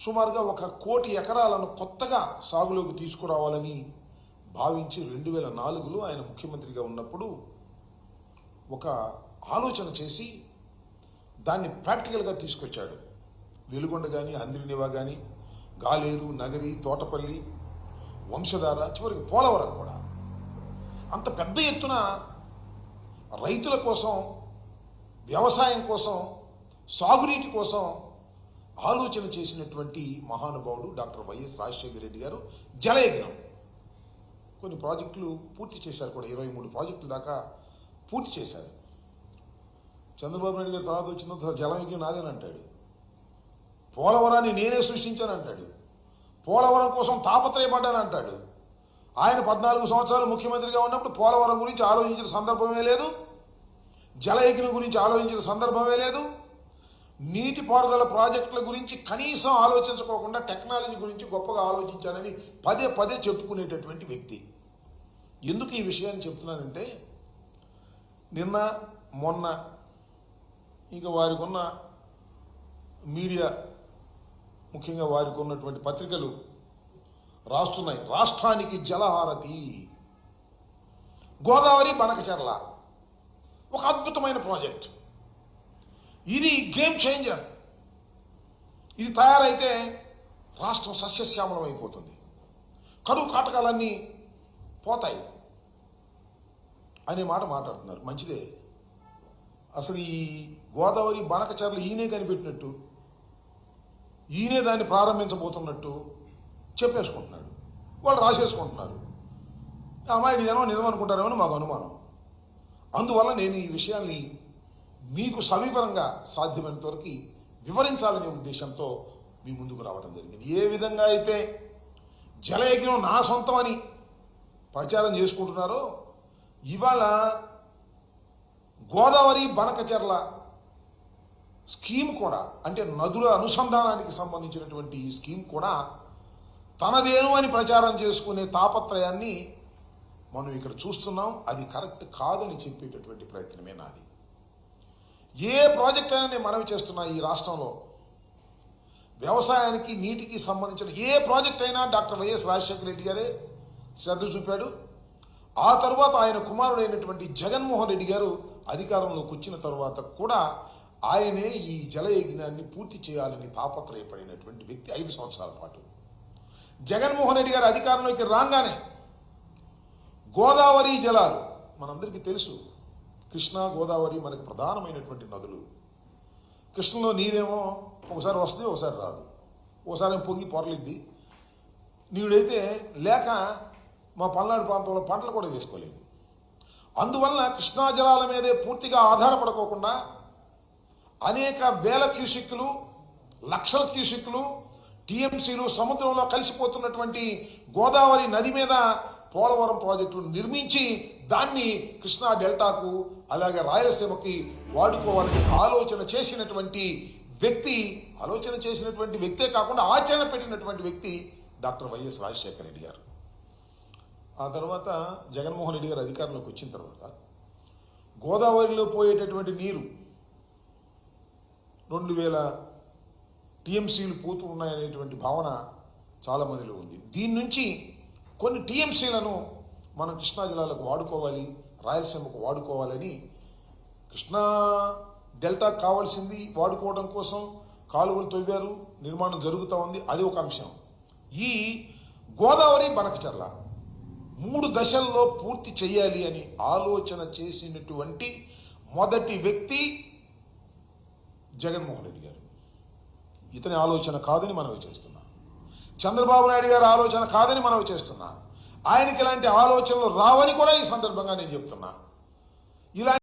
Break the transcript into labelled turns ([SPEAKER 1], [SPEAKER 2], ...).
[SPEAKER 1] సుమారుగా 1 కోటి ఎకరాలను కొత్తగా సాగులోకి తీసుకురావాలని భావించి 2004లో ఆయన ముఖ్యమంత్రిగా ఉన్నప్పుడు ఒక ఆలోచన చేసి దాన్ని ప్రాక్టికల్గా తీసుకొచ్చాడు. వెలుగొండ కానీ, హంద్రినివా కానీ, గాలేరు, నగరి, తోటపల్లి, వంశధార, చివరికి పోలవరం కూడా అంత పెద్ద ఎత్తున రైతుల కోసం, వ్యవసాయం కోసం, సాగునీటి కోసం ఆలోచన చేసినటువంటి మహానుభావుడు డాక్టర్ వైఎస్ రాజశేఖర రెడ్డి గారు. జలయజ్ఞం కొన్ని ప్రాజెక్టులు పూర్తి చేశారు కూడా, 23 ప్రాజెక్టుల దాకా పూర్తి చేశారు. చంద్రబాబు నాయుడు గారు తర్వాత వచ్చిన జలయజ్ఞం నాదేనంటాడు. పోలవరాన్ని నేనే సృష్టించానంటాడు. పోలవరం కోసం తాపత్రయపడ్డానంటాడు. ఆయన 14 సంవత్సరాలు ముఖ్యమంత్రిగా ఉన్నప్పుడు పోలవరం గురించి ఆలోచించిన సందర్భమే లేదు, జలయజ్ఞం గురించి ఆలోచించిన సందర్భమే లేదు, నీటిపారుదల ప్రాజెక్టుల గురించి కనీసం ఆలోచించుకోకుండా టెక్నాలజీ గురించి గొప్పగా ఆలోచించానని పదే పదే చెప్పుకునేటటువంటి వ్యక్తి. ఎందుకు ఈ విషయాన్ని చెప్తున్నానంటే, నిన్న మొన్న ఇంకా వారికి ఉన్న మీడియా, ముఖ్యంగా వారికి ఉన్నటువంటి పత్రికలు రాస్తున్నాయి, రాష్ట్రానికి జలహారతి, గోదావరి బనకచెర్ల ఒక అద్భుతమైన ప్రాజెక్ట్, ఇది గేమ్ చేంజర్, ఇది తయారైతే రాష్ట్రం సస్యశ్యామలం అయిపోతుంది, కరువు కాటకాలన్నీ పోతాయి అనే మాట మాట్లాడుతున్నారు. మంచిదే. అసలు ఈ గోదావరి బనకచెర్ల ఈయనే కనిపెట్టినట్టు, ఈయనే దాన్ని ప్రారంభించబోతున్నట్టు చెప్పేసుకుంటున్నాడు. వాళ్ళు రాసేసుకుంటున్నారు. అమ్మాయికి జనం నిజం అనుకుంటారేమో మాకు అనుమానం. అందువల్ల నేను ఈ విషయాన్ని మీకు సమీపంగా సాధ్యమైనంత వరకు వివరించాలనే ఉద్దేశంతో మీ ముందుకు రావడం జరిగింది. ఏ విధంగా అయితే జలయజ్ఞం నా సొంతం అని ప్రచారం చేసుకుంటున్నారో, ఇవాళ గోదావరి బనకచెర్ల స్కీమ్ కూడా, అంటే నదుల అనుసంధానానికి సంబంధించినటువంటి ఈ స్కీమ్ కూడా తనదేను అని ప్రచారం చేసుకునే తాపత్రయాన్ని మనం ఇక్కడ చూస్తున్నాం. అది కరెక్ట్ కాదని చెప్పేటటువంటి ప్రయత్నమే నాది. ఏ ప్రాజెక్ట్ అయినా నేను మనవి చేస్తున్నా, ఈ రాష్ట్రంలో వ్యవసాయానికి, నీటికి సంబంధించిన ఏ ప్రాజెక్ట్ అయినా డాక్టర్ వైఎస్ రాజశేఖర రెడ్డి గారే శ్రద్ధ చూపాడు. ఆ తర్వాత ఆయన కుమారుడైనటువంటి జగన్మోహన్ రెడ్డి గారు అధికారంలోకి వచ్చిన తర్వాత కూడా ఆయనే ఈ జలయజ్ఞాన్ని పూర్తి చేయాలని తాపత్రయపడినటువంటి వ్యక్తి. 5 సంవత్సరాల పాటు జగన్మోహన్ రెడ్డి గారు అధికారంలోకి రాగానే గోదావరి జలాలు మనందరికీ తెలుసు, కృష్ణా, గోదావరి మనకి ప్రధానమైనటువంటి నదులు. కృష్ణలో నీరేమో ఒకసారి వస్తుంది, ఒకసారి రాదు, ఒకసారి పొంగి పొరలిద్ది. నీడైతే లేక మా పల్నాడు ప్రాంతంలో పంటలు కూడా వేసుకోలేదు. అందువలన కృష్ణా జలాల మీదే పూర్తిగా ఆధారపడుకోకుండా అనేక వేల క్యూసిక్లు, లక్షల క్యూసిక్లు, టీఎంసీలు సముద్రంలో కలిసిపోతున్నటువంటి గోదావరి నది మీద పోలవరం ప్రాజెక్టును నిర్మించి దాన్ని కృష్ణా డెల్టాకు, అలాగే రాయలసీమకి వాడుకోవాలని ఆలోచన చేసినటువంటి వ్యక్తే కాకుండా ఆచరణ పెట్టినటువంటి వ్యక్తి డాక్టర్ వైఎస్ రాజశేఖర రెడ్డి గారు. ఆ తర్వాత జగన్మోహన్ రెడ్డి గారు అధికారంలోకి వచ్చిన తర్వాత గోదావరిలో పోయేటటువంటి నీరు 2000 టీఎంసీలు పోతూ ఉన్నాయనేటువంటి భావన చాలామందిలో ఉంది. దీని నుంచి కొన్ని టీఎంసీలను మనం కృష్ణా జిల్లాలకు వాడుకోవాలి, రాయలసీమకు వాడుకోవాలని, కృష్ణా డెల్టా కావాల్సింది వాడుకోవడం కోసం కాలువలు తవ్వారు, నిర్మాణం జరుగుతూ ఉంది, అది ఒక అంశం. ఈ గోదావరి బనకచెర్ల 3 దశల్లో పూర్తి చేయాలి అని ఆలోచన చేసినటువంటి మొదటి వ్యక్తి జగన్మోహన్ రెడ్డి గారు. ఇతని ఆలోచన కాదని మనవి చేస్తున్నా, చంద్రబాబు నాయుడు గారి ఆలోచన కాదని మనవి చేస్తున్నా, ఆయనకి ఇలాంటి ఆలోచనలు రావని కూడా ఈ సందర్భంగా నేను చెప్తున్నా. ఇలా